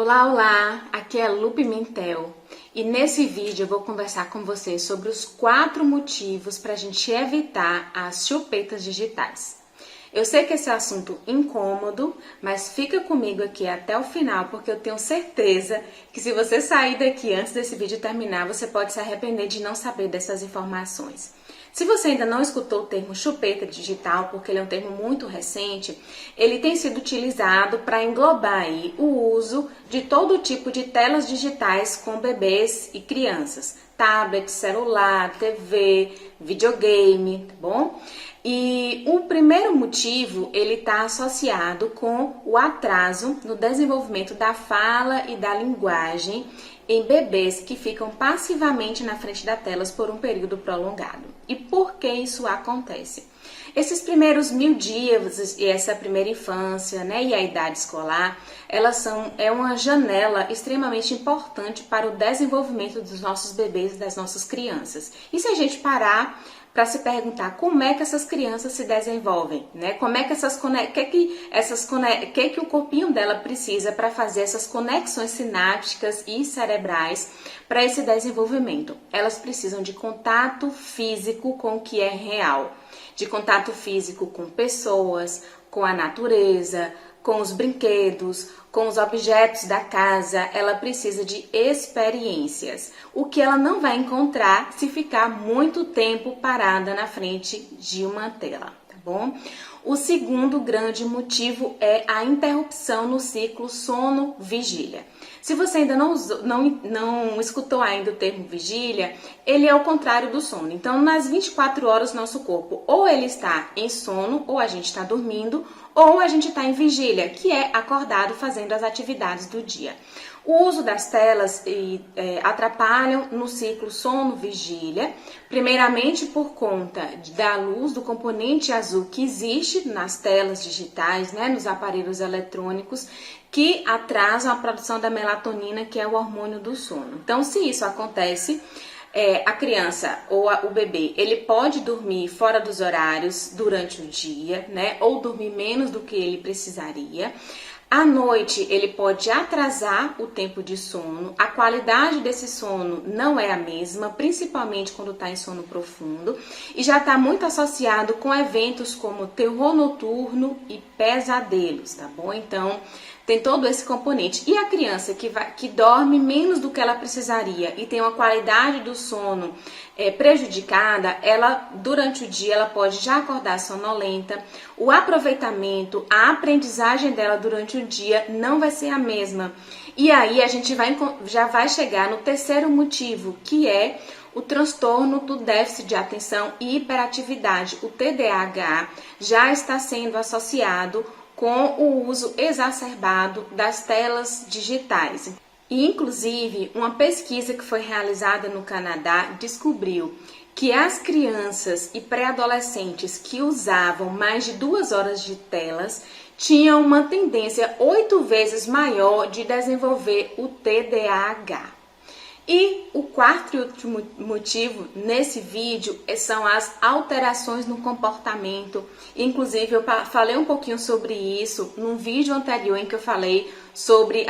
Olá, olá! Aqui é Lu Pimentel e nesse vídeo eu vou conversar com vocês sobre os 4 motivos para a gente evitar as chupetas digitais. Eu sei que esse é um assunto incômodo, mas fica comigo aqui até o final porque eu tenho certeza que se você sair daqui antes desse vídeo terminar, você pode se arrepender de não saber dessas informações. Se você ainda não escutou o termo chupeta digital, porque ele é um termo muito recente, ele tem sido utilizado para englobar aí o uso de todo tipo de telas digitais com bebês e crianças, tablet, celular, TV, videogame, tá bom? E o primeiro motivo, ele está associado com o atraso no desenvolvimento da fala e da linguagem em bebês que ficam passivamente na frente das telas por um período prolongado. E por que isso acontece? Esses primeiros 1000 dias e essa primeira infância, né, e a idade escolar, é uma janela extremamente importante para o desenvolvimento dos nossos bebês e das nossas crianças. E se a gente parar para se perguntar como é que essas crianças se desenvolvem, né? Como é que que o corpinho dela precisa para fazer essas conexões sinápticas e cerebrais para esse desenvolvimento? Elas precisam de contato físico com o que é real, de contato físico com pessoas, com a natureza, com os brinquedos, com os objetos da casa. Ela precisa de experiências, o que ela não vai encontrar se ficar muito tempo parada na frente de uma tela, tá bom? O segundo grande motivo é a interrupção no ciclo sono-vigília. Se você ainda não escutou ainda o termo vigília, ele é o contrário do sono. Então, nas 24 horas, nosso corpo ou ele está em sono, ou a gente está dormindo, ou a gente está em vigília, que é acordado fazendo as atividades do dia. O uso das telas atrapalham no ciclo sono-vigília, primeiramente por conta da luz, do componente azul que existe nas telas digitais, né, nos aparelhos eletrônicos, que atrasam a produção da melatonina, que é o hormônio do sono. Então, se isso acontece, a criança ou o bebê, ele pode dormir fora dos horários durante o dia, né, ou dormir menos do que ele precisaria. À noite, ele pode atrasar o tempo de sono, a qualidade desse sono não é a mesma, principalmente quando está em sono profundo, e já está muito associado com eventos como terror noturno e pesadelos, tá bom? Então, tem todo esse componente. E a criança que dorme menos do que ela precisaria e tem uma qualidade do sono prejudicada, ela durante o dia ela pode já acordar sonolenta, o aproveitamento, a aprendizagem dela durante o dia não vai ser a mesma. E aí a gente já vai chegar no terceiro motivo, que é o transtorno do déficit de atenção e hiperatividade. O TDAH já está sendo associado com o uso exacerbado das telas digitais. E, inclusive, uma pesquisa que foi realizada no Canadá descobriu que as crianças e pré-adolescentes que usavam mais de 2 horas de telas tinham uma tendência 8 vezes maior de desenvolver o TDAH. E o quarto e último motivo nesse vídeo são as alterações no comportamento. Inclusive, eu falei um pouquinho sobre isso num vídeo anterior em que eu falei sobre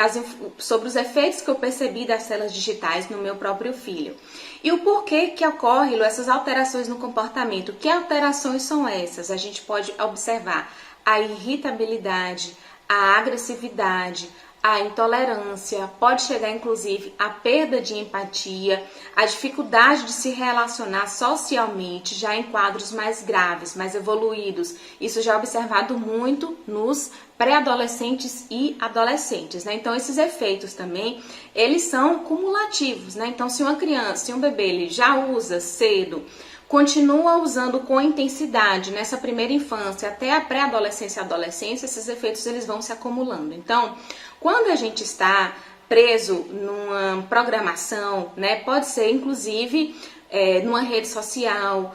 os efeitos que eu percebi das telas digitais no meu próprio filho. E o porquê que ocorrem essas alterações no comportamento. Que alterações são essas? A gente pode observar a irritabilidade, a agressividade, a intolerância, pode chegar inclusive à perda de empatia, a dificuldade de se relacionar socialmente, já em quadros mais graves, mais evoluídos. Isso já é observado muito nos pré-adolescentes e adolescentes, né? Então, esses efeitos também, eles são cumulativos, né? Então, se uma criança, se um bebê, ele já usa cedo, continua usando com intensidade nessa primeira infância até a pré-adolescência e adolescência, esses efeitos eles vão se acumulando. Então, quando a gente está preso numa programação, né, pode ser inclusive numa rede social,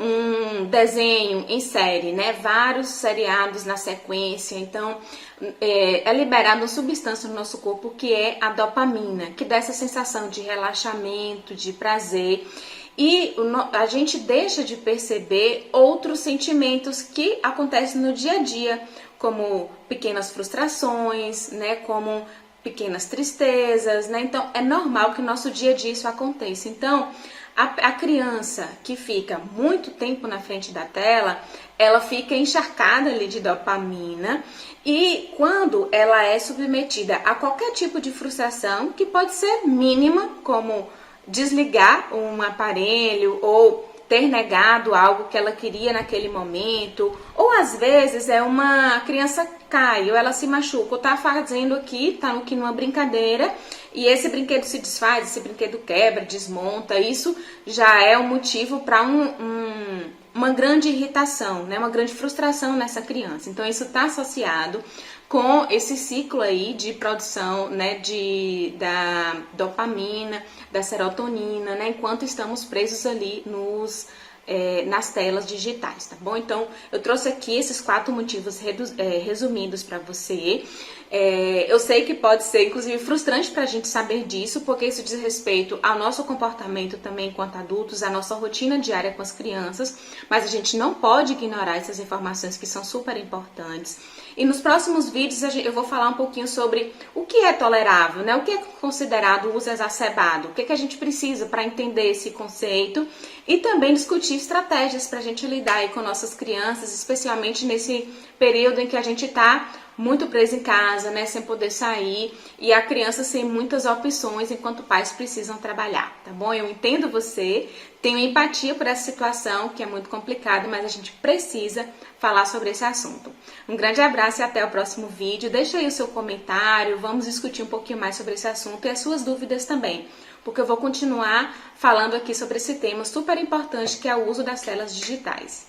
um desenho em série, né, vários seriados na sequência, então é liberada uma substância no nosso corpo que é a dopamina, que dá essa sensação de relaxamento, de prazer. E a gente deixa de perceber outros sentimentos que acontecem no dia a dia, como pequenas frustrações, né, como pequenas tristezas, né? Então, é normal que no nosso dia a dia isso aconteça. Então, a criança que fica muito tempo na frente da tela, ela fica encharcada ali de dopamina, e quando ela é submetida a qualquer tipo de frustração, que pode ser mínima, como desligar um aparelho ou ter negado algo que ela queria naquele momento, ou às vezes uma criança cai ou ela se machuca, ou tá fazendo aqui, tá aqui numa brincadeira e esse brinquedo se desfaz, esse brinquedo quebra, desmonta, isso já é um motivo para uma grande irritação, né? Uma grande frustração nessa criança. Então isso está associado com esse ciclo aí de produção, né, da dopamina, da serotonina, né, enquanto estamos presos ali nas telas digitais, tá bom? Então, eu trouxe aqui esses 4 motivos resumidos para você. Eu sei que pode ser, inclusive, frustrante para a gente saber disso, porque isso diz respeito ao nosso comportamento também enquanto adultos, à nossa rotina diária com as crianças, mas a gente não pode ignorar essas informações que são super importantes. E nos próximos vídeos eu vou falar um pouquinho sobre o que é tolerável, né? O que é considerado uso exacerbado, o que a gente precisa para entender esse conceito e também discutir estratégias para a gente lidar aí com nossas crianças, especialmente nesse período em que a gente está muito preso em casa, né, sem poder sair, e a criança sem muitas opções enquanto pais precisam trabalhar, tá bom? Eu entendo você, tenho empatia por essa situação que é muito complicada, mas a gente precisa falar sobre esse assunto. Um grande abraço e até o próximo vídeo. Deixa aí o seu comentário, vamos discutir um pouquinho mais sobre esse assunto e as suas dúvidas também, porque eu vou continuar falando aqui sobre esse tema super importante que é o uso das telas digitais.